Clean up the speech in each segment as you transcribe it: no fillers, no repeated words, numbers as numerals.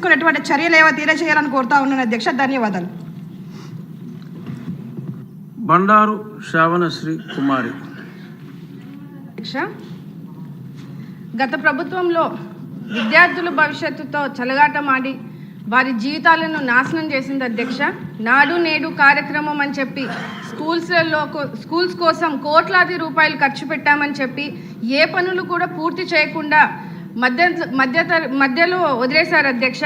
తీసుకునేటువంటి చర్యలు ఏవో తెలియజేయాలని కోరుతా ఉన్నాను అధ్యక్ష. ధన్యవాదాలు. బండారు శ్రావణశ్రీ కుమారి. అధ్యక్ష, గత ప్రభుత్వంలో విద్యార్థుల భవిష్యత్తుతో చెలగాటమాడి వారి నాశనం చేసింది అధ్యక్ష. నాడు నేడు కార్యక్రమం అని చెప్పి స్కూల్స్ కోసం కోట్లాది రూపాయలు ఖర్చు పెట్టామని చెప్పి ఏ పనులు కూడా పూర్తి చేయకుండా మధ్యలో వదిలేశారు అధ్యక్ష.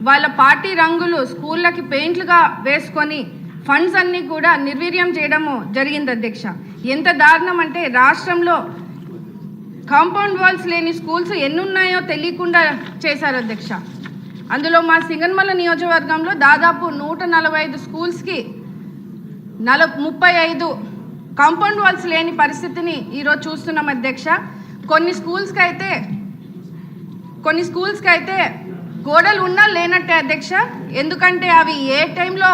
వాళ్ళ పార్టీ రంగులు స్కూళ్ళకి పెయింట్లుగా వేసుకొని ఫండ్స్ అన్నీ కూడా నిర్వీర్యం చేయడము జరిగింది అధ్యక్ష. ఎంత దారుణం అంటే రాష్ట్రంలో కాంపౌండ్ వాల్స్ లేని స్కూల్స్ ఎన్నున్నాయో తెలియకుండా చేశారు అధ్యక్ష. అందులో మా సింగనమల నియోజకవర్గంలో దాదాపు 145 స్కూల్స్కి 35 కాంపౌండ్ వాల్స్ లేని పరిస్థితిని ఈరోజు చూస్తున్నాం అధ్యక్ష. కొన్ని స్కూల్స్కి అయితే గోడలు ఉన్నా లేనట్టే అధ్యక్ష. ఎందుకంటే అవి ఏ టైంలో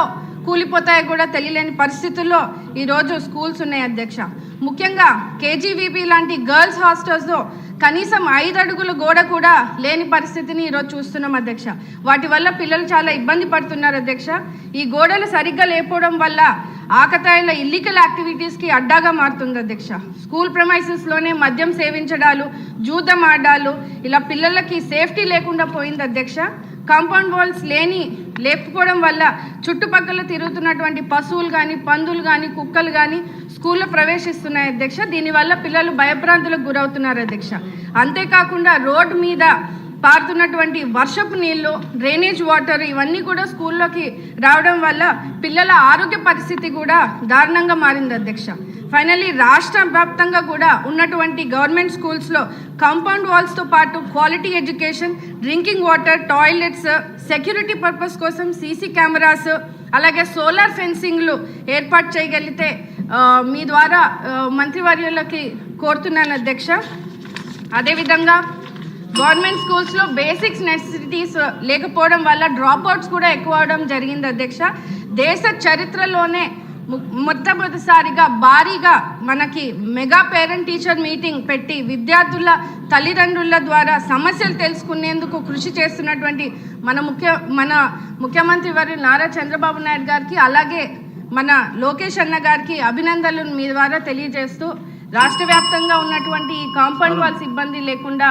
కూలిపోతాయో కూడా తెలియలేని పరిస్థితుల్లో ఈరోజు స్కూల్స్ ఉన్నాయి అధ్యక్ష. ముఖ్యంగా కేజీవీపీ లాంటి గర్ల్స్ హాస్టల్స్లో కనీసం 5 అడుగుల గోడ కూడా లేని పరిస్థితిని ఈరోజు చూస్తున్నాం అధ్యక్ష. వాటి వల్ల పిల్లలు చాలా ఇబ్బంది పడుతున్నారు అధ్యక్ష. ఈ గోడలు సరిగ్గా లేకపోవడం వల్ల ఆకతాయిల ఇల్లీగల్ యాక్టివిటీస్కి అడ్డాగా మారుతుంది అధ్యక్ష. స్కూల్ ప్రెమైసెస్లోనే మద్యం సేవించడాలు, జూదం ఆడాలు, ఇలా పిల్లలకి సేఫ్టీ లేకుండా పోయింది అధ్యక్ష. కాంపౌండ్ వాల్స్ లేకపోవడం వల్ల చుట్టుపక్కల తిరుగుతున్నటువంటి పశువులు కానీ, పందులు కానీ, కుక్కలు కానీ స్కూల్లో ప్రవేశిస్తున్నాయి అధ్యక్ష. దీనివల్ల పిల్లలు భయభ్రాంతులకు గురవుతున్నారు అధ్యక్ష. అంతేకాకుండా రోడ్డు మీద పారుతున్నటువంటి వర్షపు నీళ్ళు, డ్రైనేజ్ వాటర్ ఇవన్నీ కూడా స్కూల్లోకి రావడం వల్ల పిల్లల ఆరోగ్య పరిస్థితి కూడా దారుణంగా మారింది అధ్యక్ష. ఫైనల్లీ రాష్ట్ర వ్యాప్తంగా కూడా ఉన్నటువంటి గవర్నమెంట్ స్కూల్స్లో కాంపౌండ్ వాల్స్తో పాటు quality education, drinking water, toilets, security purpose కోసం సీసీ కెమెరాస్, అలాగే సోలార్ ఫెన్సింగ్లు ఏర్పాటు చేయగలిగితే మీ ద్వారా మంత్రివర్యులకి కోరుతున్నాను అధ్యక్ష. అదేవిధంగా గవర్నమెంట్ స్కూల్స్లో బేసిక్స్ నెసెసిటీస్ లేకపోవడం వల్ల డ్రాప్అవుట్స్ కూడా ఎక్కువ అవడం జరిగింది అధ్యక్ష. దేశ చరిత్రలోనే మొట్టమొదటిసారిగా భారీగా మనకి మెగా పేరెంట్ టీచర్ మీటింగ్ పెట్టి విద్యార్థుల తల్లిదండ్రుల ద్వారా సమస్యలు తెలుసుకునేందుకు కృషి చేస్తున్నటువంటి మన ముఖ్యమంత్రి వారి నారా చంద్రబాబు నాయుడు గారికి, అలాగే మన లోకేష్ అన్న గారికి అభినందనలు మీ ద్వారా తెలియజేస్తూ రాష్ట్ర వ్యాప్తంగా ఉన్నటువంటి ఈ కాంపౌండ్ వాల్స్ ఇబ్బంది లేకుండా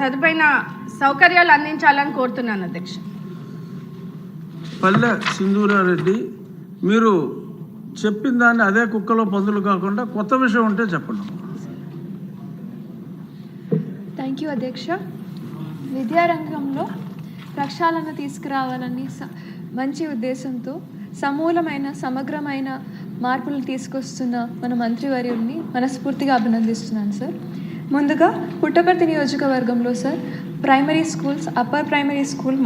సరిపైన సౌకర్యాలు అందించాలని కోరుతున్నాను అధ్యక్ష. పల్లె సింధూరారెడ్డి, మీరు చెప్పిన దాన్ని అదే కుక్కలో పందులు కాకుండా కొత్త విషయం ఉంటే చెప్పండి. థ్యాంక్ యూ అధ్యక్ష. విద్యారంగంలో ప్రక్షాళన తీసుకురావాలని మంచి ఉద్దేశంతో సమూలమైన సమగ్రమైన మార్పులు తీసుకొస్తున్న మన మంత్రివర్యుల్ని మనస్ఫూర్తిగా అభినందిస్తున్నాను సార్. ముందుగా పుట్టపర్తి నియోజకవర్గంలో sir primary schools, upper primary school